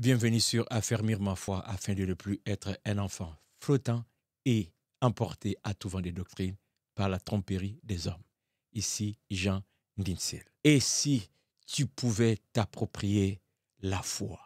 Bienvenue sur Affermir ma foi afin de ne plus être un enfant flottant et emporté à tout vent des doctrines par la tromperie des hommes. Ici, Jean Ndinsel. Et si tu pouvais t'approprier la foi,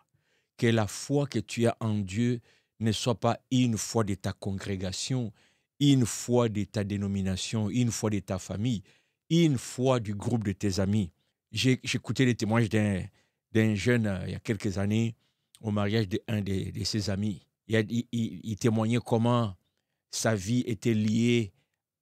que la foi que tu as en Dieu ne soit pas une foi de ta congrégation, une foi de ta dénomination, une foi de ta famille, une foi du groupe de tes amis. J'ai écouté les témoignages d'un jeune il y a quelques années au mariage d'un de ses amis. Il témoignait comment sa vie était liée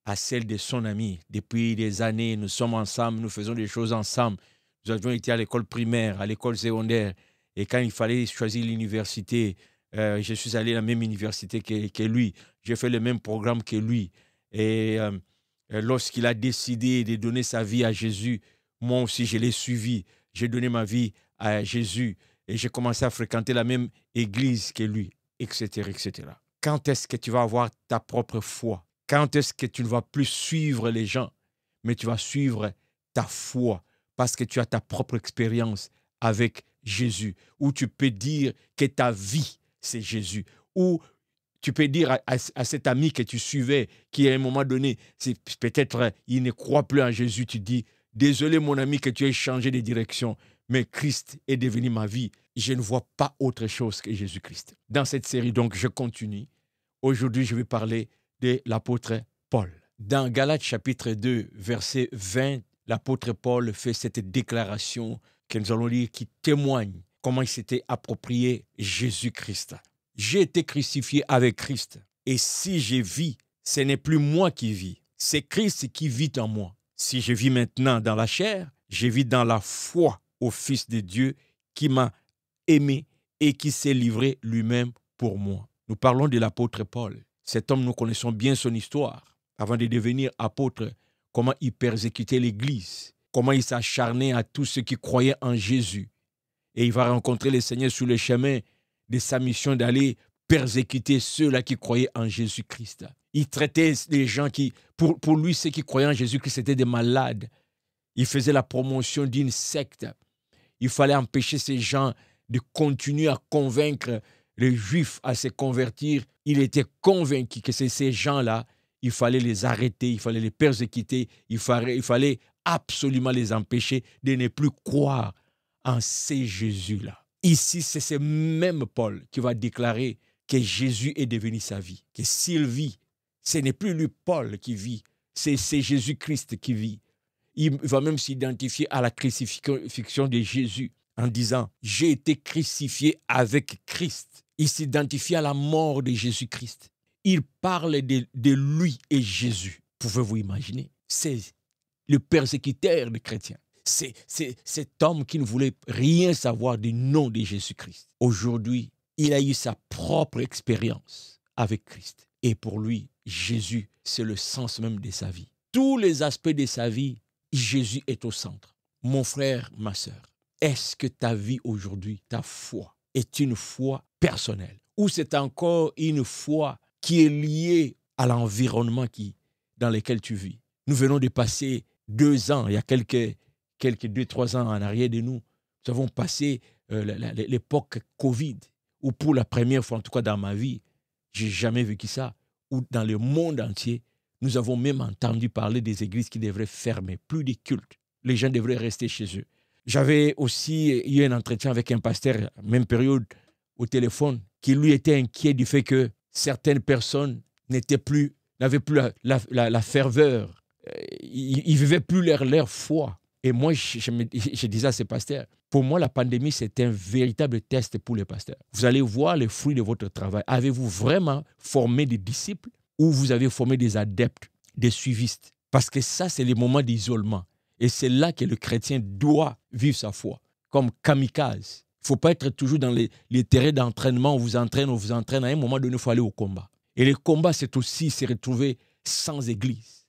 à celle de son ami. Depuis des années, nous sommes ensemble, nous faisons des choses ensemble. Nous avions été à l'école primaire, à l'école secondaire. Et quand il fallait choisir l'université, je suis allé à la même université que lui. J'ai fait le même programme que lui. Et lorsqu'il a décidé de donner sa vie à Jésus, moi aussi, je l'ai suivi. J'ai donné ma vie à Jésus. Et j'ai commencé à fréquenter la même église que lui, etc., etc. Quand est-ce que tu vas avoir ta propre foi? Quand est-ce que tu ne vas plus suivre les gens, mais tu vas suivre ta foi parce que tu as ta propre expérience avec Jésus, où tu peux dire que ta vie, c'est Jésus, ou tu peux dire à cet ami que tu suivais, qui à un moment donné, c'est peut-être il ne croit plus en Jésus, tu dis, désolé mon ami que tu aies changé de direction, mais Christ est devenu ma vie. Je ne vois pas autre chose que Jésus-Christ. Dans cette série, donc, je continue. Aujourd'hui, je vais parler de l'apôtre Paul. Dans Galates chapitre 2, verset 20, l'apôtre Paul fait cette déclaration que nous allons lire qui témoigne comment il s'était approprié Jésus-Christ. J'ai été crucifié avec Christ. Et si je vis, ce n'est plus moi qui vis. C'est Christ qui vit en moi. Si je vis maintenant dans la chair, je vis dans la foi au Fils de Dieu qui m'a aimé et qui s'est livré lui-même pour moi. Nous parlons de l'apôtre Paul. Cet homme, nous connaissons bien son histoire. Avant de devenir apôtre, comment il persécutait l'Église, comment il s'acharnait à tous ceux qui croyaient en Jésus. Et il va rencontrer le Seigneur sur le chemin de sa mission d'aller persécuter ceux-là qui croyaient en Jésus-Christ. Il traitait les gens qui, pour lui, ceux qui croyaient en Jésus-Christ, étaient des malades. Il faisait la promotion d'une secte. Il fallait empêcher ces gens de continuer à convaincre les Juifs à se convertir. Il était convaincu que ces gens-là, il fallait les arrêter, il fallait les persécuter, il fallait absolument les empêcher de ne plus croire en ces Jésus-là. Ici, c'est ce même Paul qui va déclarer que Jésus est devenu sa vie, que s'il vit, ce n'est plus lui Paul qui vit, c'est Jésus-Christ qui vit. Il va même s'identifier à la crucifixion de Jésus en disant « J'ai été crucifié avec Christ ». Il s'identifie à la mort de Jésus-Christ. Il parle de lui et Jésus. Pouvez-vous imaginer? C'est le persécuteur des chrétiens. C'est cet homme qui ne voulait rien savoir du nom de Jésus-Christ. Aujourd'hui, il a eu sa propre expérience avec Christ. Et pour lui, Jésus, c'est le sens même de sa vie. Tous les aspects de sa vie, Jésus est au centre. Mon frère, ma sœur, est-ce que ta vie aujourd'hui, ta foi, est une foi personnelle? Ou c'est encore une foi qui est liée à l'environnement dans lequel tu vis? Nous venons de passer 2 ans, il y a quelques 2-3 ans en arrière de nous, nous avons passé l'époque Covid, où pour la première fois, en tout cas dans ma vie, je n'ai jamais vécu ça, où dans le monde entier, nous avons même entendu parler des églises qui devraient fermer, plus de cultes. Les gens devraient rester chez eux. J'avais aussi eu un entretien avec un pasteur, même période, au téléphone, qui lui était inquiet du fait que certaines personnes n'avaient plus la ferveur. Ils ne vivaient plus leur foi. Et moi, je disais à ces pasteurs, pour moi, la pandémie, c'est un véritable test pour les pasteurs. Vous allez voir les fruits de votre travail. Avez-vous vraiment formé des disciples ou vous avez formé des adeptes, des suivistes? Parce que ça, c'est les moments d'isolement. Et c'est là que le chrétien doit vivre sa foi, comme kamikaze. Il ne faut pas être toujours dans les terrains d'entraînement, on vous entraîne. À un moment donné, il faut aller au combat. Et le combat, c'est aussi se retrouver sans église.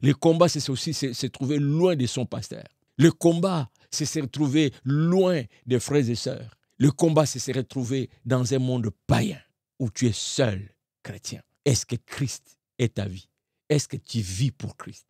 Le combat, c'est aussi se trouver loin de son pasteur. Le combat, c'est se retrouver loin des frères et sœurs. Le combat, c'est se retrouver dans un monde païen où tu es seul, chrétien. Est-ce que Christ est ta vie? Est-ce que tu vis pour Christ?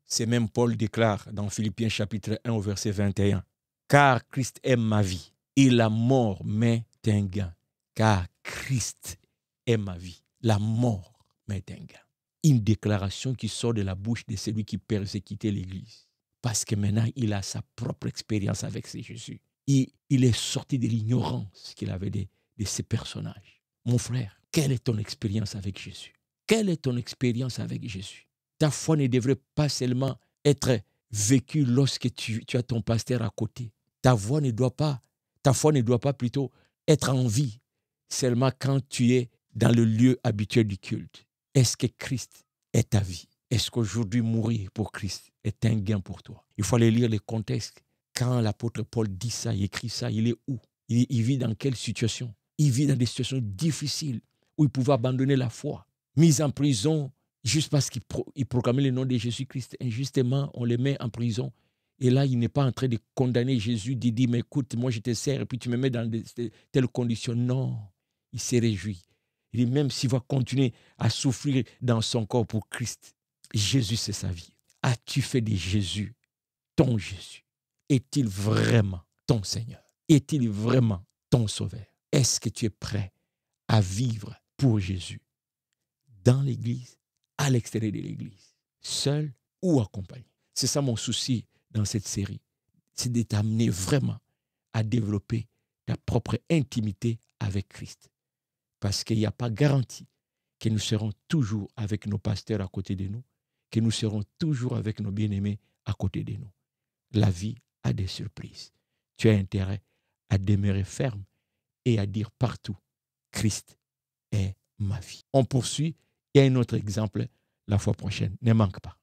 C'est même Paul déclare dans Philippiens chapitre 1 au verset 21. « Car Christ est ma vie et la mort m'est m'est un gain, car Christ est ma vie. La mort m'est un gain. Une déclaration qui sort de la bouche de celui qui persécutait l'Église. Parce que maintenant, il a sa propre expérience avec ce Jésus. Il est sorti de l'ignorance qu'il avait de ces personnages. Mon frère, quelle est ton expérience avec Jésus? Quelle est ton expérience avec Jésus? Ta foi ne devrait pas seulement être vécue lorsque tu as ton pasteur à côté. Ta foi ne doit pas plutôt être en vie seulement quand tu es dans le lieu habituel du culte. Est-ce que Christ est ta vie? Est-ce qu'aujourd'hui mourir pour Christ est un gain pour toi? Il faut aller lire les contextes. Quand l'apôtre Paul dit ça, il écrit ça, il est où? Il vit dans quelle situation? Il vit dans des situations difficiles où il pouvait abandonner la foi. Mis en prison juste parce qu'il proclamait le nom de Jésus-Christ. Injustement, on le met en prison. Et là, il n'est pas en train de condamner Jésus, de dire, mais écoute, moi je te sers et puis tu me mets dans telles conditions. Non, il s'est réjoui. Il dit, même s'il va continuer à souffrir dans son corps pour Christ, Jésus, c'est sa vie. As-tu fait de Jésus ton Jésus? Est-il vraiment ton Seigneur? Est-il vraiment ton Sauveur? Est-ce que tu es prêt à vivre pour Jésus dans l'Église, à l'extérieur de l'Église, seul ou accompagné? C'est ça mon souci dans cette série. C'est de t'amener vraiment à développer ta propre intimité avec Christ. Parce qu'il n'y a pas garantie que nous serons toujours avec nos pasteurs à côté de nous, que nous serons toujours avec nos bien-aimés à côté de nous. La vie a des surprises. Tu as intérêt à demeurer ferme et à dire partout, Christ est ma vie. On poursuit. Il y a un autre exemple la fois prochaine. Ne manque pas.